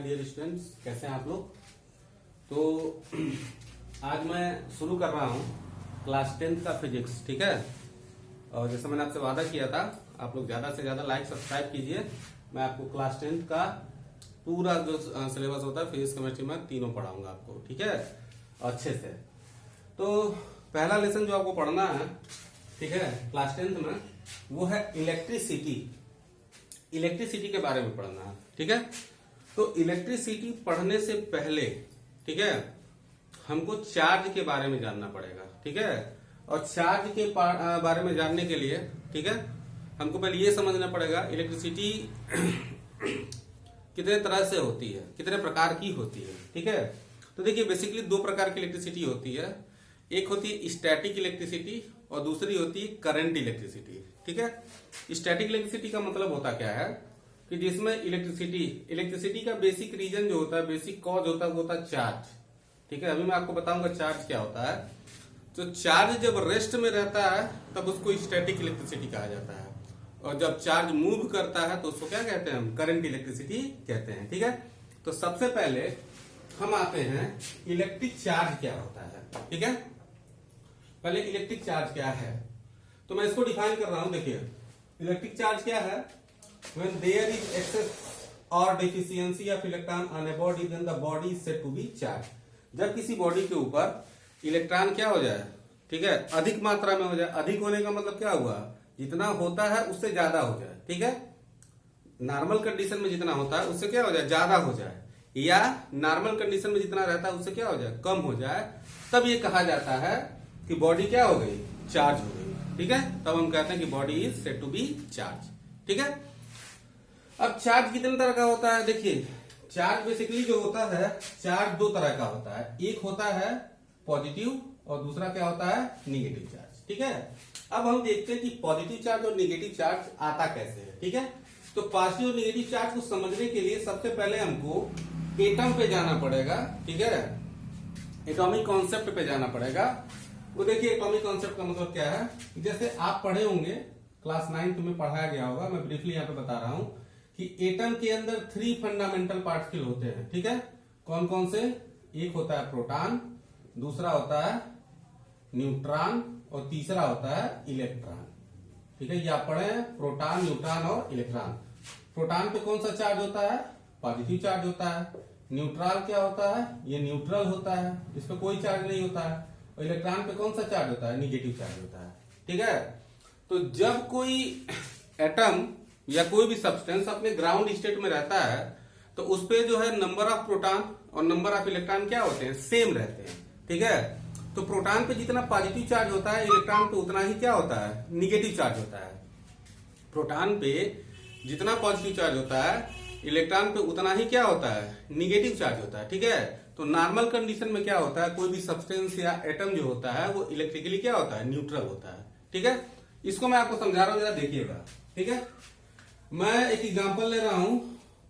My dear students, कैसे हैं आप लोग। तो आज मैं शुरू कर रहा हूं क्लास 10th का फिजिक्स। ठीक है, और जैसा मैंने आपसे वादा किया था, आप लोग ज्यादा से ज्यादा लाइक सब्सक्राइब कीजिए। मैं आपको क्लास 10th का पूरा जो सिलेबस होता है फिजिक्स केमिस्ट्री में तीनों पढ़ाऊंगा आपको। ठीक है, अच्छे से। तो पहला लेसन जो आपको पढ़ना है, ठीक है, क्लास 10th में, वो है इलेक्ट्रिसिटी। इलेक्ट्रिसिटी के बारे में पढ़ना है। ठीक है, तो इलेक्ट्रिसिटी पढ़ने से पहले, ठीक है, हमको चार्ज के बारे में जानना पड़ेगा। ठीक है, और चार्ज के बारे में जानने के लिए, ठीक है, हमको पहले ये समझना पड़ेगा इलेक्ट्रिसिटी कितने तरह से होती है, कितने प्रकार की होती है। ठीक है, तो देखिए बेसिकली दो प्रकार की इलेक्ट्रिसिटी होती है। एक होती है स्टैटिक इलेक्ट्रिसिटी और दूसरी होती है करंट इलेक्ट्रिसिटी। ठीक है, स्टैटिक इलेक्ट्रिसिटी का मतलब होता क्या है कि जिसमें इलेक्ट्रिसिटी का बेसिक रीजन जो होता है, बेसिक कॉज होता है, वो होता है चार्ज। ठीक है, अभी मैं आपको बताऊंगा चार्ज क्या होता है। तो चार्ज जब रेस्ट में रहता है तब उसको स्टैटिक इलेक्ट्रिसिटी कहा जाता है, और जब चार्ज मूव करता है तो उसको क्या कहते हैं, हम करंट इलेक्ट्रिसिटी कहते हैं। ठीक है, तो सबसे पहले हम आते हैं इलेक्ट्रिक चार्ज क्या होता है। ठीक है, पहले इलेक्ट्रिक चार्ज क्या है, तो मैं इसको डिफाइन कर रहा हूं। देखिए इलेक्ट्रिक चार्ज क्या है, when there is excess or deficiency of electron on a body then the body is said to be charged। जब किसी बॉडी के ऊपर इलेक्ट्रॉन क्या हो जाए, ठीक है, अधिक मात्रा में हो जाए। अधिक होने का मतलब क्या हुआ, जितना होता है उससे ज्यादा हो जाए। ठीक है, नॉर्मल कंडीशन में जितना होता है उससे क्या हो जाए, ज्यादा हो जाए, या नॉर्मल कंडीशन में जितना रहता है उससे क्या हो जाए, कम हो जाए, तब ये कहा जाता है कि बॉडी क्या हो गई, चार्ज हो गई। ठीक है, तब हम कहते हैं कि body is said to be charge. ठीक है, अब चार्ज कितने तरह का होता है। देखिए चार्ज बेसिकली जो होता है, चार्ज दो तरह का होता है। एक होता है पॉजिटिव और दूसरा क्या होता है, निगेटिव चार्ज। ठीक है, अब हम देखते हैं कि पॉजिटिव चार्ज और निगेटिव चार्ज आता कैसे है। ठीक है, तो पॉजिटिव और निगेटिव चार्ज को समझने के लिए सबसे पहले हमको एटम पे जाना पड़ेगा। ठीक है, एटॉमिक कॉन्सेप्ट पे जाना पड़ेगा। वो देखिए एटॉमिक कॉन्सेप्ट का मतलब क्या है, जैसे आप पढ़े होंगे क्लास 9 में पढ़ाया गया होगा, मैं ब्रीफली यहाँ पे बता रहा हूं कि एटम के अंदर 3 फंडामेंटल पार्टिकल होते हैं। ठीक है, कौन कौन से, एक होता है प्रोटॉन, दूसरा होता है न्यूट्रॉन और तीसरा होता है इलेक्ट्रॉन। ठीक है, ये आप पढ़े हैं, प्रोटॉन, न्यूट्रॉन और इलेक्ट्रॉन। प्रोटॉन पे कौन सा चार्ज होता है, पॉजिटिव चार्ज होता है। न्यूट्रॉन क्या होता है, ये न्यूट्रल होता है, इस पे कोई चार्ज नहीं होता है। और इलेक्ट्रॉन पे कौन सा चार्ज होता है, निगेटिव चार्ज होता है। ठीक है, तो जब कोई एटम या कोई भी सब्सटेंस अपने ग्राउंड स्टेट में रहता है तो उस पे जो है नंबर ऑफ प्रोटॉन और नंबर ऑफ इलेक्ट्रॉन क्या होते हैं, सेम रहते हैं। ठीक है, तो प्रोटॉन पे जितना पॉजिटिव चार्ज होता है, इलेक्ट्रॉन पे उतना ही क्या होता है, निगेटिव चार्ज होता है। प्रोटॉन पे जितना पॉजिटिव चार्ज होता है, इलेक्ट्रॉन पे उतना ही क्या होता है, निगेटिव चार्ज होता है। ठीक है, तो नॉर्मल कंडीशन में क्या होता है, कोई भी सब्सटेंस या एटम जो होता है वो इलेक्ट्रिकली क्या होता है, न्यूट्रल होता है। ठीक है, इसको मैं आपको समझा रहा हूं, जरा देखिएगा। ठीक है, मैं एक एग्जांपल ले रहा हूं,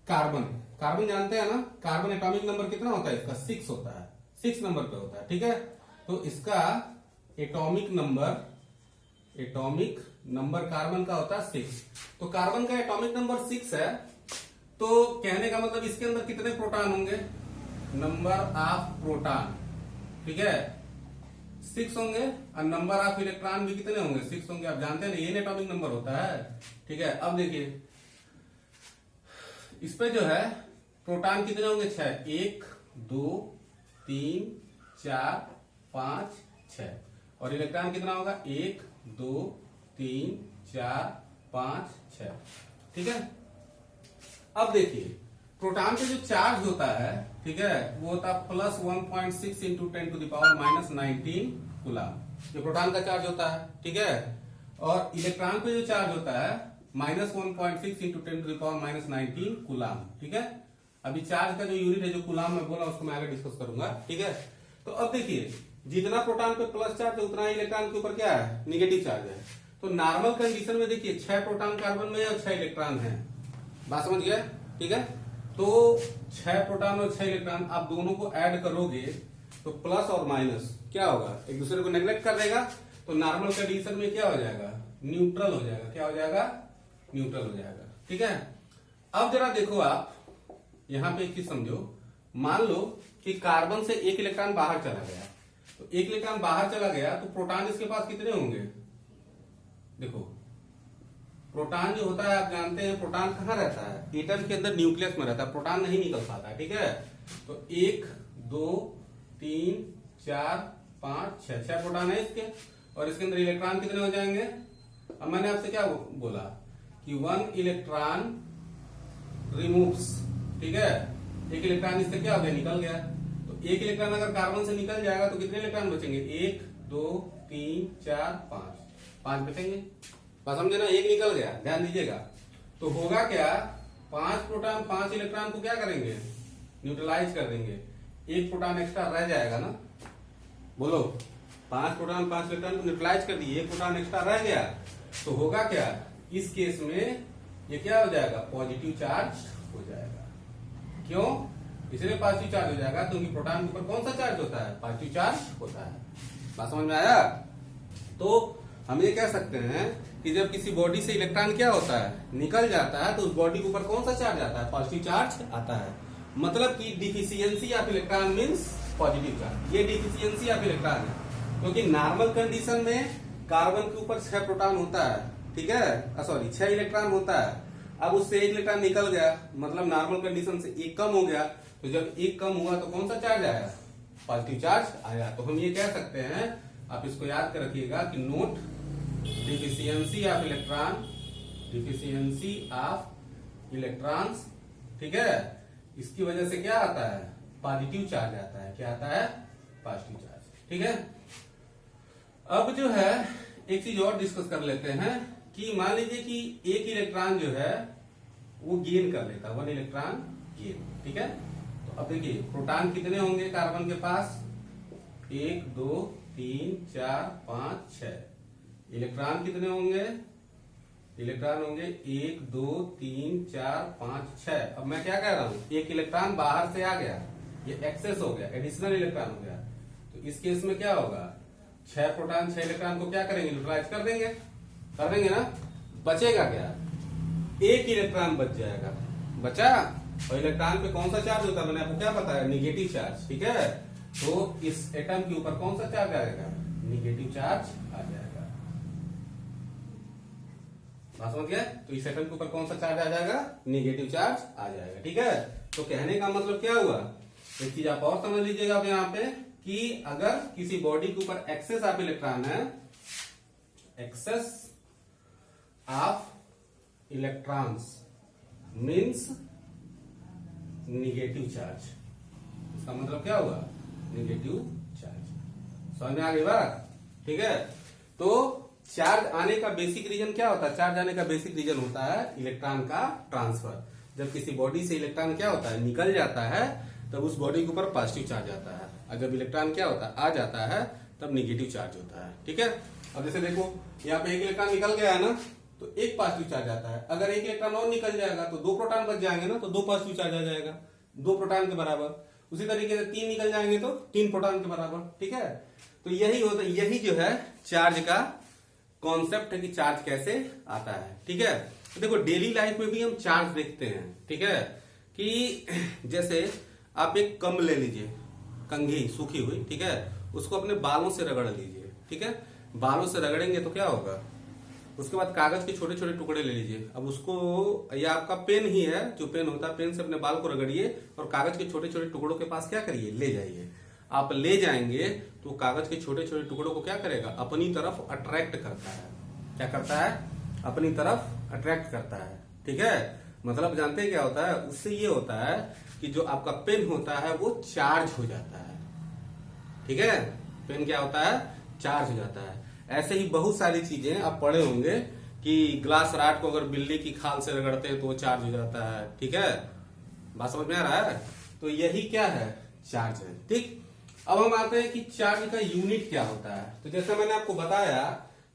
कार्बन। कार्बन जानते हैं ना, कार्बन एटॉमिक नंबर कितना होता है इसका, 6 होता है, 6 नंबर पे होता है। ठीक है, तो इसका एटॉमिक नंबर कार्बन का होता है 6। तो कार्बन का एटॉमिक नंबर 6 है, तो कहने का मतलब इसके अंदर कितने प्रोटॉन होंगे, नंबर ऑफ प्रोटॉन, ठीक है, 6 होंगे, और नंबर ऑफ इलेक्ट्रॉन भी कितने होंगे, 6 होंगे। आप जानते हैं ना, ये एटॉमिक नंबर होता है। ठीक है, अब देखिए इस पे जो है प्रोटॉन कितने होंगे, 6, 1 2 3 4 5 6, और इलेक्ट्रॉन कितना होगा, 1 2 3 4 5 6। ठीक है, अब देखिए प्रोटॉन पे जो चार्ज होता है, ठीक है, वो होता है plus 1.6 into 10 to the power minus 19 coulomb, जो प्रोटॉन का चार्ज होता है। ठीक है, और इलेक्ट्रॉन पे जो चार्ज होता है minus 1.6 into 10 to the power minus 19 coulomb. ठीक है, अभी चार्ज का जो यूनिट है, जो कूलम में बोला, उसको मैं आगे डिस्कस करूंगा। ठीक है, तो अब देखिए जितना प्रोटॉन पे प्लस चार्ज है उतना ही इलेक्ट्रॉन के ऊपर क्या है, निगेटिव चार्ज है। तो नॉर्मल कंडीशन में देखिए 6 प्रोटॉन कार्बन में और 6 इलेक्ट्रॉन है, बात समझ गया। ठीक है, तो 6 प्रोटॉन और 6 इलेक्ट्रॉन आप दोनों को ऐड करोगे तो प्लस और माइनस क्या होगा, एक दूसरे को नेग्लेक्ट कर देगा, तो नॉर्मल कंडीशन में क्या हो जाएगा, न्यूट्रल हो जाएगा। क्या हो जाएगा, न्यूट्रल हो जाएगा। ठीक है, अब जरा देखो आप यहाँ पे एक चीज समझो, मान लो कि कार्बन से एक इलेक्ट्रॉन बाहर चला गया, तो एक इलेक्ट्रॉन बाहर चला गया तो प्रोटॉन इसके पास कितने होंगे? देखो प्रोटॉन जो होता है आप जानते हैं, प्रोटॉन कहाँ रहता है? एटम के अंदर न्यूक्लियस में रहता है, प्रोटॉन नहीं निकल पाता है, ठीक है। तो 1 2 3 4 5 6 6 प्रोटॉन है इसके, और इसके अंदर इलेक्ट्रॉन कितने हो जाएंगे? अब मैंने आपसे क्या बोला कि 1 इलेक्ट्रॉन रिमूव्स, ठीक है, एक इलेक्ट्रॉन इससे क्या हो गया? निकल गया। तो एक इलेक्ट्रॉन अगर कार्बन से निकल जाएगा तो कितने इलेक्ट्रॉन बचेंगे? 1 2 3 4 5 बचेंगे। बस समझे ना, एक निकल गया, ध्यान दीजिएगा। तो होगा क्या, 5 प्रोटॉन 5 इलेक्ट्रॉन को क्या करेंगे? न्यूट्रलाइज कर देंगे। एक प्रोटॉन एक्स्ट्रा रह जाएगा ना, बोलो। 5 प्रोटॉन 5 इलेक्ट्रॉन को न्यूट्रलाइज कर दिए, एक प्रोटॉन एक्स्ट्रा रह गया, तो होगा क्या, इस केस में ये क्या हो जाएगा? पॉजिटिव चार्ज हो जाएगा। क्यों? इसलिए पॉजिटिव चार्ज हो जाएगा क्योंकि प्रोटॉन के ऊपर कौन सा चार्ज होता है? पॉजिटिव चार्ज होता है। बात समझ में आया? तो हम ये कह सकते हैं कि जब किसी बॉडी से इलेक्ट्रॉन क्या होता है? निकल जाता है, तो उस बॉडी के ऊपर कौन सा चार्ज आता है? पॉजिटिव चार्ज आता है। मतलब कि deficiency of electron means positive charge. ये डिफिशियंसी ऑफ इलेक्ट्रॉन है, क्योंकि नॉर्मल कंडीशन में कार्बन के ऊपर 6 प्रोटॉन होता है, ठीक है, सॉरी 6 इलेक्ट्रॉन होता है। अब उससे एक इलेक्ट्रॉन निकल गया, मतलब नॉर्मल कंडीशन से एक कम हो गया, तो जब एक कम हुआ तो कौन सा चार्ज आया? पॉजिटिव चार्ज आया। तो हम ये कह सकते हैं, आप इसको याद कर रखिएगा कि note deficiency of electron, deficiency of electrons, ठीक है, इसकी वजह से क्या आता है? पॉजिटिव चार्ज आता है। क्या आता है? पॉजिटिव चार्ज, ठीक है। अब जो है एक चीज और डिस्कस कर लेते हैं कि मान लीजिए कि एक इलेक्ट्रॉन जो है वो गेन कर लेता है, 1 इलेक्ट्रॉन गेन, ठीक है। तो अब देखिए प्रोटॉन कितने होंगे कार्बन के पास? 1 2 3 4 5 6। इलेक्ट्रॉन कितने होंगे? इलेक्ट्रॉन होंगे 1 2 3 4 5 6। अब मैं क्या कह रहा हूं, एक इलेक्ट्रॉन बाहर से आ गया, ये एक्सेस हो गया, एडिशनल इलेक्ट्रॉन हो गया। तो इस केस में क्या होगा? 6 प्रोटॉन 6 इलेक्ट्रॉन को क्या करेंगे? न्यूट्रलाइज कर देंगे ना। बचेगा क्या? एक इलेक्ट्रॉन बच जाएगा, बचा। और इलेक्ट्रॉन पे कौन सा चार्ज होता है? मैंने आपको क्या बताया? निगेटिव चार्ज, ठीक है। तो इस एटम के ऊपर कौन सा चार्ज आएगा? निगेटिव चार्ज आ जाएगा। बात समझ गया? तो इस एटम के ऊपर कौन सा चार्ज आ जाएगा? निगेटिव चार्ज आ जाएगा, ठीक है। तो कहने का मतलब क्या हुआ, एक चीज आप और समझ लीजिएगा अब यहाँ पे कि अगर किसी बॉडी के ऊपर एक्सेस ऑफ इलेक्ट्रॉन है, excess of electrons means negative charge. इसका मतलब क्या हुआ? Negative charge. समझ में आ गई बात? ठीक है। तो चार्ज आने का बेसिक रीजन क्या होता है? चार्ज आने का बेसिक रीजन होता है इलेक्ट्रॉन का ट्रांसफर। जब किसी बॉडी से इलेक्ट्रॉन क्या होता है? निकल जाता है, तब उस बॉडी के ऊपर पॉजिटिव चार्ज आता है। और जब इलेक्ट्रॉन क्या होता है? आ जाता है, तब निगेटिव चार्ज होता है, ठीक है। अब जैसे देखो यहाँ पे एक इलेक्ट्रॉन निकल गया है ना, तो एक पॉजिटिव चार्ज आता है। अगर एक इलेक्ट्रॉन और निकल जाएगा तो 2 प्रोटॉन बच जाएंगे ना, तो 2 पॉजिटिव चार्ज आ जाएगा, 2 प्रोटॉन के बराबर। उसी तरीके से 3 निकल जाएंगे तो 3 प्रोटॉन के बराबर, ठीक है। तो यही होता है, यही जो है चार्ज का कॉन्सेप्ट है कि चार्ज कैसे आता है, ठीक है। तो देखो डेली लाइफ में भी हम चार्ज देखते हैं, ठीक है, कि जैसे आप एक कम ले लीजिए, कंघी सूखी हुई, ठीक है, उसको अपने बालों से रगड़ लीजिए, ठीक है। बालों से रगड़ेंगे तो क्या होगा? उसके बाद कागज के छोटे छोटे टुकड़े ले लीजिए। अब उसको, या आपका पेन ही है, जो पेन होता है, पेन से अपने बाल को रगड़िए और कागज के छोटे छोटे टुकड़ों के पास क्या करिए? ले जाइए। आप ले जाएंगे तो कागज के छोटे छोटे टुकड़ों को क्या करेगा? अपनी तरफ अट्रैक्ट करता है। क्या करता है? अपनी तरफ अट्रैक्ट करता है, ठीक है। मतलब जानते हैं क्या होता है? उससे ये होता है कि जो आपका पेन होता है वो चार्ज हो जाता है, ठीक है। पेन क्या होता है? चार्ज हो जाता है। ऐसे ही बहुत सारी चीजें आप पढ़े होंगे कि ग्लास राड को अगर बिल्ली की खाल से रगड़ते हैं तो वो चार्ज हो जाता है, ठीक है। बात समझ में आ रहा है? तो यही क्या है? चार्ज है, ठीक। अब हम आते हैं कि चार्ज का यूनिट क्या होता है। तो जैसे मैंने आपको बताया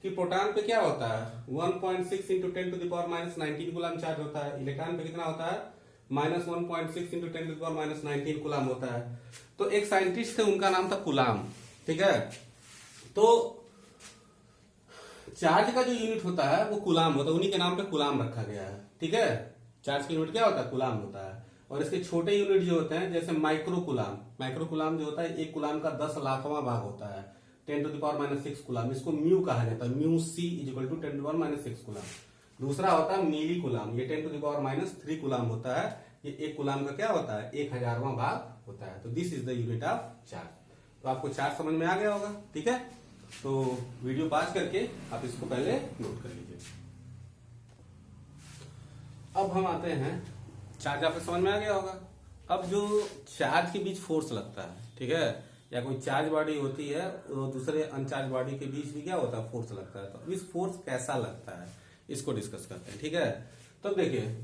कि प्रोटॉन पे क्या होता है? 1.6 into 10 to the power minus 19 coulomb charge होता है। इलेक्ट्रॉन पे कितना होता है? Minus 1.6 into 10 to the power minus 19 coulomb होता है। तो एक साइंटिस्ट थे, उनका नाम था कूलम, ठीक है। तो चार्ज का जो यूनिट होता है वो कूलम होता है, उन्हीं के नाम पे कूलम रखा गया है, ठीक है। चार्ज का यूनिट क्या होता है? कूलम होता है। और इसके छोटे यूनिट जो होते हैं जैसे माइक्रोकुलाम, माइक्रोकुलाम जो होता है 1 कुलाम का 10 लाखवां भाग होता है, 10⁻⁻6 कुलाम, इसको म्यू कहा जाता है, mu C equal to 10⁻⁻6 coulomb. दूसरा होता है मिली कुलाम, ये 10⁻³ कुलाम होता है, ये 1 कुलाम का क्या होता है 1000वां भाग होता है। तो this is the unit of charge. तो आपको चार्ज समझ में आ गया होगा, ठीक है। तो वीडियो पॉज करके आप इसको पहले नोट कर लीजिए। अब हम आते हैं, चार्ज आपको समझ में आ गया होगा। अब जो चार्ज के बीच फोर्स लगता है, ठीक है, या कोई चार्ज बॉडी होती है और दूसरे अनचार्ज बॉडी के बीच भी क्या होता है फोर्स लगता है। तो इस फोर्स कैसा लगता है इसको डिस्कस करते हैं, ठीक है। तो देखिए,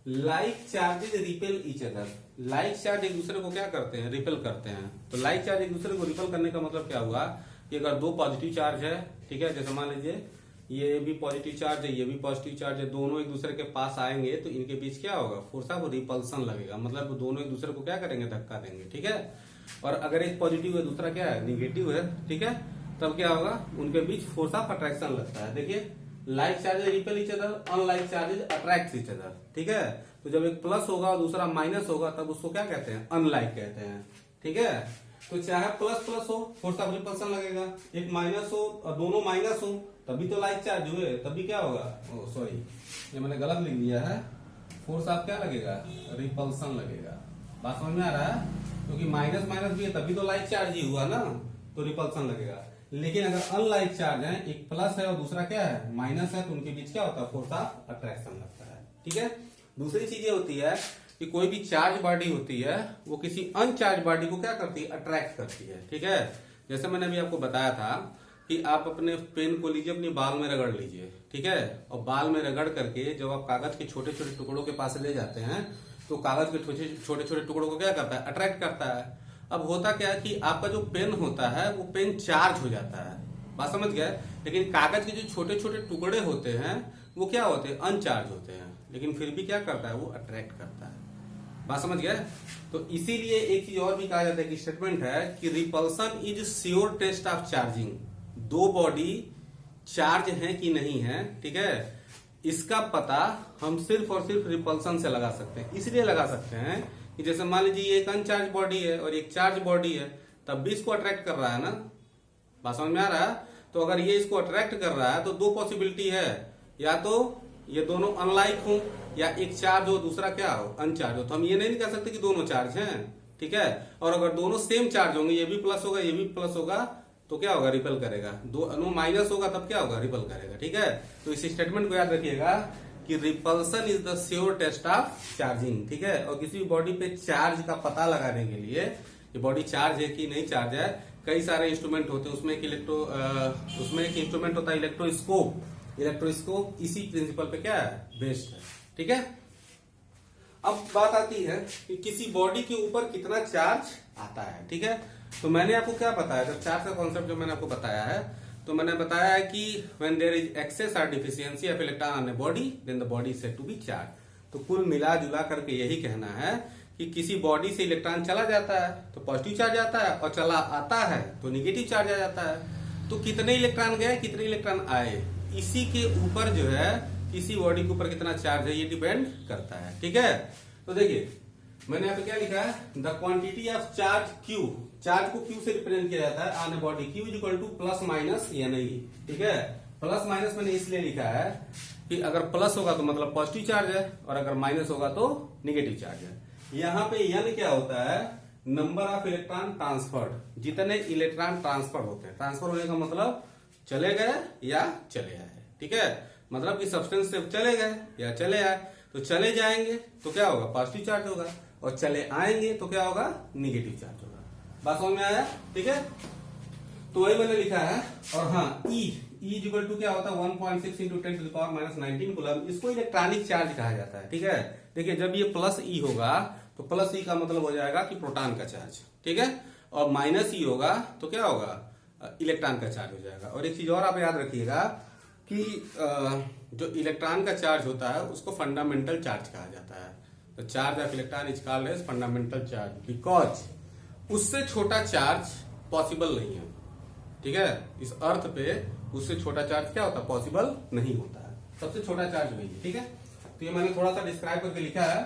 like charges repel each other, like charge एक दूसरे को क्या करते हैं रिपेल करते हैं। तो लाइक चार्ज एक दूसरे को रिपेल करने का मतलब क्या हुआ कि अगर दो पॉजिटिव चार्ज है, ठीक है, जैसे मान लीजिए ये भी पॉजिटिव चार्ज है, ये भी पॉजिटिव चार्ज है, दोनों एक दूसरे के पास आएंगे तो इनके बीच क्या होगा फोर्स ऑफ रिपल्सन लगेगा, मतलब दोनों एक दूसरे को क्या करेंगे धक्का देंगे, ठीक है। और अगर एक पॉजिटिव है दूसरा क्या है निगेटिव है, ठीक है, तब क्या होगा उनके बीच फोर्स ऑफ अट्रैक्शन लगता है। देखिए, like charges repel each other, unlike charges attract each other, ठीक है। तो जब एक प्लस होगा और दूसरा माइनस होगा तब उसको क्या कहते हैं अनलाइक कहते हैं, ठीक है। तो चाहे प्लस प्लस हो फोर्स ऑफ रिपल्सन लगेगा, एक माइनस हो और दोनों माइनस हो तभी तो लाइक चार्ज हुए, तभी क्या होगा, सॉरी ये मैंने गलत लिख दिया है, फोर्स ऑफ क्या लगेगा रिपल्सन लगेगा। बात समझ में आ रहा है, क्योंकि माइनस माइनस भी है तभी तो लाइक चार्ज ही हुआ ना, तो रिपल्सन लगेगा। लेकिन अगर अनलाइक चार्ज है, एक प्लस है और दूसरा क्या है माइनस है, तो उनके बीच क्या होता है फोर्स ऑफ अट्रैक्शन लगता है, ठीक है। दूसरी चीज ये होती है कि कोई भी चार्ज बॉडी होती है वो किसी अनचार्ज बॉडी को क्या करती है अट्रैक्ट करती है, ठीक है। जैसे मैंने अभी आपको बताया था कि आप अपने पेन को लीजिए अपनी बाल में रगड़ लीजिए, ठीक है, और बाल में रगड़ करके जब आप कागज के छोटे छोटे टुकड़ों के पास ले जाते हैं तो कागज के छोटे छोटे टुकड़ों को क्या करता है अट्रैक्ट करता है। अब होता क्या है कि आपका जो पेन होता है वो पेन चार्ज हो जाता है, बात समझ गए। लेकिन कागज के जो छोटे छोटे टुकड़े होते हैं वो क्या होते हैं अनचार्ज होते हैं, लेकिन फिर भी क्या करता है वो अट्रैक्ट करता है, बात समझ गए। तो इसीलिए एक चीज और भी कहा जाता है कि स्टेटमेंट है कि repulsion is sure test of charging, दो बॉडी चार्ज है कि नहीं है, ठीक है, इसका पता हम सिर्फ और सिर्फ रिपल्सन से लगा सकते हैं। इसलिए लगा सकते हैं कि जैसे मान लीजिए एक अनचार्ज बॉडी है और एक चार्ज बॉडी है, तब भी इसको अट्रैक्ट कर रहा है ना, बात समझ में आ रहा है। तो अगर ये इसको अट्रैक्ट कर रहा है तो दो पॉसिबिलिटी है, या तो ये दोनों अनलाइक हो या एक चार्ज हो दूसरा क्या हो अनचार्ज हो। तो हम ये नहीं कह सकते कि दोनों चार्ज हैं, ठीक है। और अगर दोनों सेम चार्ज होंगे, ये भी प्लस होगा ये भी प्लस होगा, तो क्या होगा रिपेल करेगा, दोनों माइनस होगा तब क्या होगा रिपेल करेगा, ठीक है। तो इस स्टेटमेंट को याद रखिएगा कि repulsion is the sure test of charging, ठीक है। और किसी भी बॉडी पे चार्ज का पता लगाने के लिए ये बॉडी चार्ज है कि नहीं चार्ज है, कई सारे इंस्ट्रूमेंट होते हैं, उसमें एक इंस्ट्रूमेंट होता है इलेक्ट्रोस्कोप, इलेक्ट्रोस्कोप इसी प्रिंसिपल पे क्या है बेस्ड है, ठीक है। अब बात आती है कि किसी बॉडी के ऊपर कितना चार्ज आता है, ठीक है। तो मैंने आपको क्या बताया था, चार्ज का कॉन्सेप्ट जो मैंने आपको बताया है, तो मैंने बताया है कि व्हेन देयर इज एक्सेस और deficiency of electron on a body then the body is said to be charge. तो कुल मिला जुला करके यही कहना है कि किसी बॉडी से इलेक्ट्रॉन चला जाता है तो पॉजिटिव चार्ज आता है और चला आता है तो निगेटिव चार्ज आ जाता है। तो कितने इलेक्ट्रॉन गए कितने इलेक्ट्रॉन आए, इसी के ऊपर जो है किसी बॉडी के ऊपर कितना चार्ज है ये डिपेंड करता है, ठीक है। तो देखिए मैंने यहाँ पे क्या लिखा है, the quantity of charge Q, charge को क्यू से रिप्रेजेंट किया जाता है on a body, Q is equal to plus minus n I, ठीक है। प्लस माइनस मैंने इसलिए लिखा है कि अगर प्लस होगा तो मतलब पॉजिटिव चार्ज है और अगर माइनस होगा तो निगेटिव चार्ज है। यहाँ पे एन क्या होता है नंबर ऑफ इलेक्ट्रॉन ट्रांसफर्ड, जितने इलेक्ट्रॉन ट्रांसफर होते हैं, ट्रांसफर होने का मतलब चले गए या चले आए, ठीक है। मतलब कि सब्सटेंस से चले गए या चले आए, तो चले जाएंगे तो क्या होगा पॉजिटिव चार्ज होगा और चले आएंगे तो क्या होगा निगेटिव चार्ज होगा, बात समझ में आया, ठीक है। तो वही मैंने लिखा है। और हाँ ई इक्वल टू क्या होता है 1.6 इंटू 10⁻⁻19 कूलम, इसको इलेक्ट्रॉनिक चार्ज कहा जाता है, ठीक है। देखिए जब ये प्लस ई होगा तो प्लस ई का मतलब हो जाएगा कि प्रोटॉन का चार्ज, ठीक है, और माइनस ई होगा तो क्या होगा इलेक्ट्रॉन का चार्ज हो जाएगा। और एक चीज और आप याद रखिएगा कि जो इलेक्ट्रॉन का चार्ज होता है उसको फंडामेंटल चार्ज कहा जाता है। तो charge of electron is called as fundamental charge because उससे छोटा चार्ज पॉसिबल नहीं है, ठीक है। इस अर्थ पे उससे छोटा चार्ज क्या होता है पॉसिबल नहीं होता है, सबसे छोटा चार्ज वही है, ठीक है। तो ये मैंने थोड़ा सा डिस्क्राइब करके लिखा है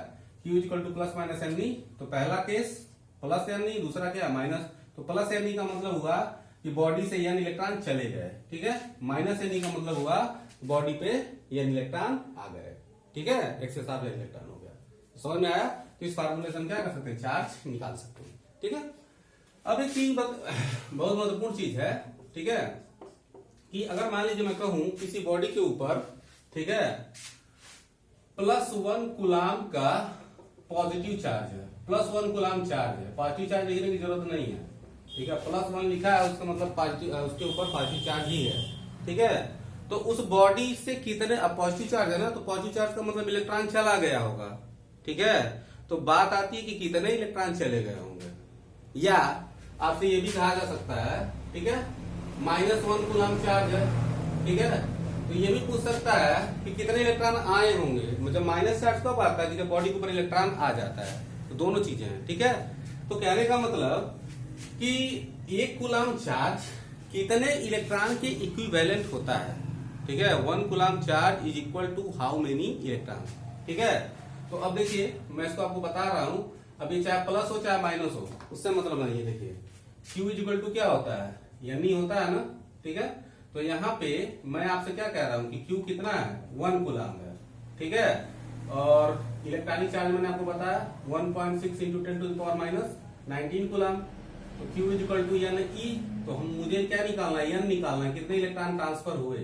Q equal to plus minus n e, तो पहला केस प्लस एन ई, दूसरा क्या माइनस, तो प्लस एन ई का मतलब हुआ कि बॉडी से n इलेक्ट्रॉन चले गए, ठीक है। माइनस एन ई का मतलब हुआ बॉडी पे n इलेक्ट्रॉन आ गए, ठीक है, एक से साथ इलेक्ट्रॉन हो गया। समझ में आया? तो इस फार्मूले से हम क्या कर सकते हैं, चार्ज निकाल सकते हैं, ठीक है। अब एक चीज बहुत महत्वपूर्ण चीज है, ठीक है, कि अगर मान लीजिए मैं कहूं किसी बॉडी के ऊपर, ठीक है, +1 कूलाम का पॉजिटिव चार्ज है, +1 कूलाम चार्ज है, पॉजिटिव चार्ज लिखने की जरूरत नहीं है, ठीक है, +1 लिखा है उसका मतलब पॉजिटिव, उसके ऊपर पॉजिटिव चार्ज ही है, ठीक है। तो उस बॉडी से कितने, अब पॉजिटिव चार्ज है ना, तो पॉजिटिव चार्ज का मतलब इलेक्ट्रॉन चला गया होगा, ठीक है। तो बात आती है कि कितने इलेक्ट्रॉन चले गए होंगे, या आपसे ये भी कहा जा सकता है, ठीक है, -1 कूलाम चार्ज है, ठीक है, तो ये भी पूछ सकता है कि कितने इलेक्ट्रॉन आए होंगे, मतलब माइनस चार्ज कब आता है कि जब बॉडी के ऊपर इलेक्ट्रॉन आ जाता है, तो दोनों चीजें हैं, ठीक है। तो कहने का मतलब कि 1 कूलाम चार्ज कितने इलेक्ट्रॉन के इक्विवेलेंट होता है, ठीक है। 1 coulomb charge is equal to how many electron, ठीक है। तो अब देखिए मैं इसको आपको बता रहा हूं, अभी चाहे प्लस हो चाहे माइनस हो, उससे मतलब नहीं है। देखिए Q इज इक्वल टू क्या होता है, यानी होता है ना, ठीक है। तो यहाँ पे मैं आपसे क्या कह रहा हूं कि Q कितना है, 1 कूलाम है, ठीक है। और इलेक्ट्रॉनिक चार्ज मैंने आपको बताया 1.6 into 10 to the power minus 19 coulomb. तो Q is equal to n e, तो हम मुझे क्या निकालना है, एन निकालना है, कितने इलेक्ट्रॉन ट्रांसफर हुए,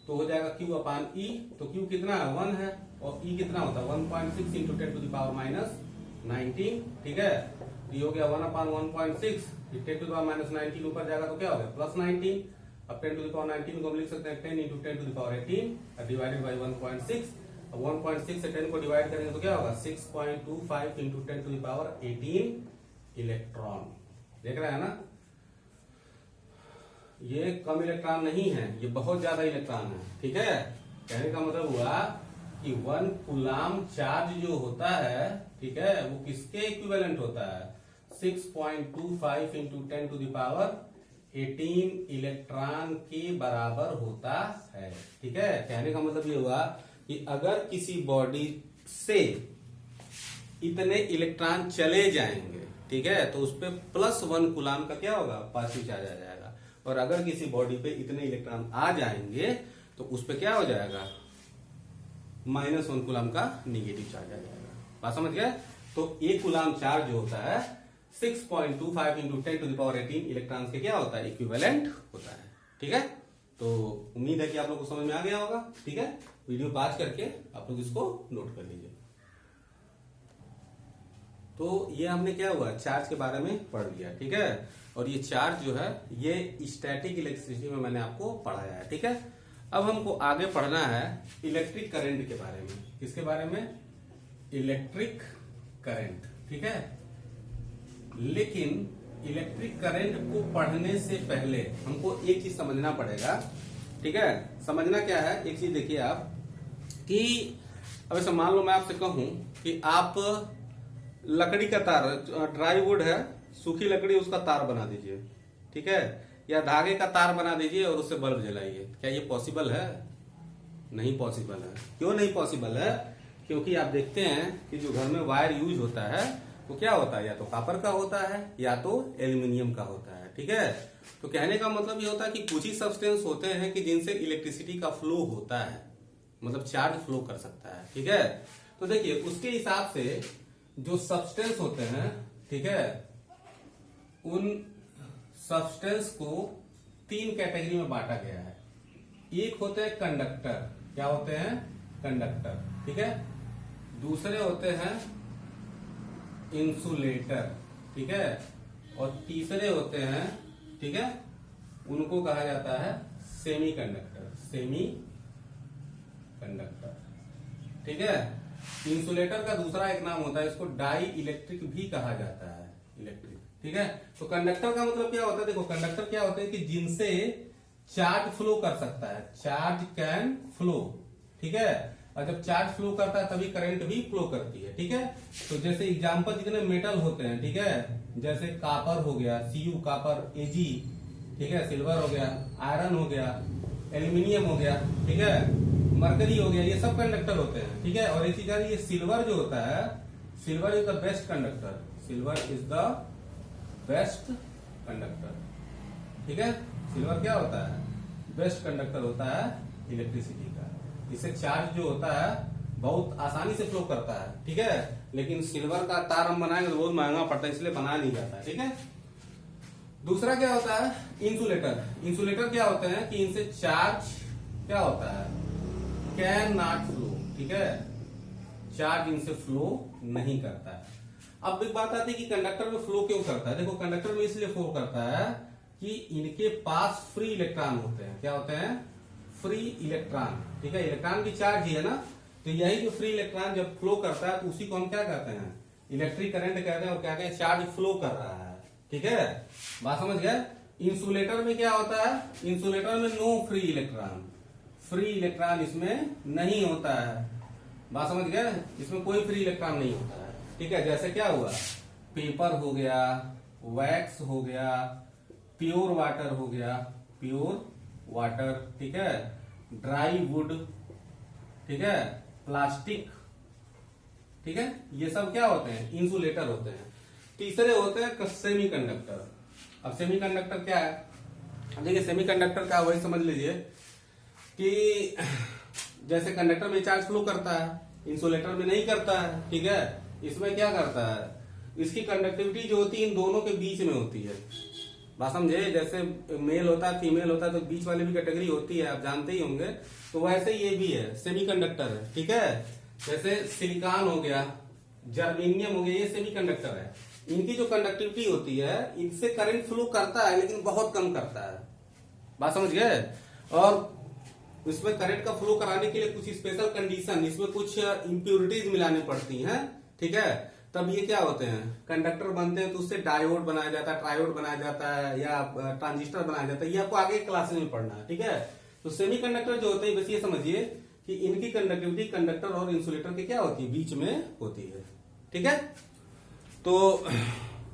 तो हो जाएगा Q अपान ई। तो Q कितना है, 1 है, और E कितना होता है 1.6 into 10 to the power minus 19, ठीक है। ये हो गया 1 upon 1.6, 10 to the power minus 19 ऊपर जाएगा तो क्या हो गया प्लस 19। अब 10 टू द पावर 19 को हम लिख सकते हैं 10 into 10 to the power 18 divided by 1.6। अब 1.6 से 10 को डिवाइड करेंगे तो क्या होगा 6.25 into 10 to the power 18 electron. देख रहे हैं ना, ये कम इलेक्ट्रॉन नहीं है, ये बहुत ज्यादा इलेक्ट्रॉन है, ठीक है। कहने का मतलब हुआ कि 1 कूलाम चार्ज जो होता है, ठीक है, वो किसके इक्विवेलेंट होता है, 6.25 into 10 to the power 18 electron के बराबर होता है, ठीक है। कहने का मतलब ये हुआ कि अगर किसी बॉडी से इतने इलेक्ट्रॉन चले जाएंगे, ठीक है, तो उस पर +1 कूलाम का क्या होगा, पॉजिटिव चार्ज आ जाएगा। और अगर किसी बॉडी पे इतने इलेक्ट्रॉन आ जाएंगे तो उस पर क्या हो जाएगा, -1 कूलाम का निगेटिव चार्ज आ जाएगा। बात समझ गए? तो 1 कूलाम चार्ज जो होता है 6.25 into 10 to the power 18 electrons के क्या होता है, इक्विवेलेंट होता है, ठीक है। तो उम्मीद है कि आप लोग को समझ में आ गया होगा, ठीक है। वीडियो पॉज करके आप लोग इसको नोट कर लीजिए। तो ये हमने क्या हुआ, चार्ज के बारे में पढ़ लिया, ठीक है। और ये चार्ज जो है ये स्टैटिक इलेक्ट्रिसिटी में मैंने आपको पढ़ाया है, ठीक है। अब हमको आगे पढ़ना है इलेक्ट्रिक करंट के बारे में। किसके बारे में, इलेक्ट्रिक करंट, ठीक है। लेकिन इलेक्ट्रिक करंट को पढ़ने से पहले हमको एक चीज समझना पड़ेगा, ठीक है। समझना क्या है, एक चीज देखिए आप कि अब ऐसा मान लो मैं आपसे कहूं कि आप लकड़ी का तार, ड्राई वुड है, सूखी लकड़ी, उसका तार बना दीजिए, ठीक है, या धागे का तार बना दीजिए और उससे बल्ब जलाइए। क्या ये पॉसिबल है? नहीं पॉसिबल है। क्यों नहीं पॉसिबल है? क्योंकि आप देखते हैं कि जो घर में वायर यूज होता है वो क्या होता है, या तो कॉपर का होता है या तो एल्यूमिनियम का होता है, ठीक है। तो कहने का मतलब ये होता है कि कुछ ही सब्सटेंस होते हैं कि जिनसे इलेक्ट्रिसिटी का फ्लो होता है, मतलब चार्ज फ्लो कर सकता है, ठीक है। तो देखिए उसके हिसाब से जो सब्सटेंस होते हैं, ठीक है, उन सब्सटेंस को 3 कैटेगरी में बांटा गया है। एक होते हैं कंडक्टर, क्या होते हैं, कंडक्टर, ठीक है। दूसरे होते हैं इंसुलेटर, ठीक है। और तीसरे होते हैं, ठीक है, उनको कहा जाता है सेमी कंडक्टर, सेमी कंडक्टर, ठीक है। इंसुलेटर का दूसरा एक नाम होता है, इसको डाई इलेक्ट्रिक भी कहा जाता है, इलेक्ट्रिक, ठीक है। तो कंडक्टर का मतलब क्या होता है, देखो कंडक्टर क्या होते हैं कि जिनसे चार्ज फ्लो कर सकता है, चार्ज कैन फ्लो, ठीक है। और जब चार्ज फ्लो करता है तभी करंट भी फ्लो करती है, ठीक है। तो जैसे एग्जांपल जितने मेटल होते हैं, ठीक है, जैसे कॉपर हो गया, Cu कॉपर, Ag, ठीक है, सिल्वर हो गया, आयरन हो गया, एल्यूमिनियम हो गया, ठीक है, मरकरी हो गया, ये सब कंडक्टर होते हैं, ठीक है। और एक चीज ये सिल्वर जो होता है, silver is the best conductor, silver is the best conductor, ठीक है। सिल्वर क्या होता है, बेस्ट कंडक्टर होता है इलेक्ट्रिसिटी का। इससे चार्ज जो होता है बहुत आसानी से फ्लो करता है, ठीक है। लेकिन सिल्वर का तार हम बनाएंगे तो बहुत महंगा पड़ता है, इसलिए बनाया नहीं जाता है, ठीक है। दूसरा क्या होता है, इंसुलेटर। इंसुलेटर क्या होते हैं कि इनसे चार्ज क्या होता है, कैन नॉट फ्लो, ठीक है, चार्ज इनसे फ्लो नहीं करता है। अब एक बात आती है कि कंडक्टर में फ्लो क्यों करता है। देखो कंडक्टर में इसलिए फ्लो करता है कि इनके पास फ्री इलेक्ट्रॉन होते हैं। क्या होते हैं, फ्री इलेक्ट्रॉन, ठीक है। इलेक्ट्रॉन भी चार्ज ही है ना, तो यही जो फ्री इलेक्ट्रॉन जब फ्लो करता है तो उसी को हम क्या कहते हैं, इलेक्ट्रिक करंट कहते हैं, और क्या कहते हैं, चार्ज फ्लो कर रहा है, ठीक है। बात समझ गए। इंसुलेटर में क्या होता है, इंसुलेटर में no free electron, free electron इसमें नहीं होता है। बात समझ गए, इसमें कोई फ्री इलेक्ट्रॉन नहीं होता है, ठीक है। जैसे क्या हुआ, पेपर हो गया, वैक्स हो गया, प्योर वाटर हो गया, प्योर वाटर, ठीक है, ड्राई वुड, ठीक है, प्लास्टिक, ठीक है, ये सब क्या होते हैं, इंसुलेटर होते हैं। तीसरे होते हैं सेमीकंडक्टर। अब सेमीकंडक्टर क्या है, देखिए सेमीकंडक्टर का वही समझ लीजिए कि जैसे कंडक्टर में चार्ज फ्लो करता है, इंसुलेटर में नहीं करता है, ठीक है। इसमें क्या करता है, इसकी कंडक्टिविटी जो होती है इन दोनों के बीच में होती है। बात समझे, जैसे मेल होता है फीमेल होता है तो बीच वाली भी कैटेगरी होती है, आप जानते ही होंगे। तो वैसे ये भी है, सेमीकंडक्टर है, ठीक है। जैसे सिलिकॉन हो गया, जर्मेनियम हो गया, ये सेमीकंडक्टर है। इनकी जो कंडक्टिविटी होती है, इनसे करंट फ्लो करता है लेकिन बहुत कम करता है। बात समझ गए। और इसमें करंट का फ्लो कराने के लिए कुछ स्पेशल कंडीशन, इसमें कुछ इंप्योरिटीज मिलानी पड़ती हैं, ठीक है। तब ये क्या होते हैं, कंडक्टर बनते हैं। तो उससे डायोड बनाया जाता है, ट्रायोड बनाया जाता है, या ट्रांजिस्टर बनाया जाता है। ये आपको आगे क्लासेस में पढ़ना है, ठीक है। तो सेमीकंडक्टर जो होते हैं, बस ये समझिए कि इनकी कंडक्टिविटी कंडक्टर और इंसुलेटर के क्या होती है, बीच में होती है, ठीक है। तो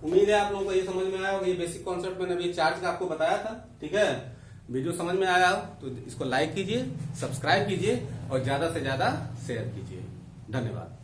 उम्मीद है आप लोगों को ये समझ में आया होगा। ये बेसिक कॉन्सेप्ट मैंने अभी चार्ज का आपको बताया था, ठीक है। वीडियो समझ में आया हो तो इसको लाइक कीजिए, सब्सक्राइब कीजिए और ज्यादा से ज्यादा शेयर कीजिए। धन्यवाद।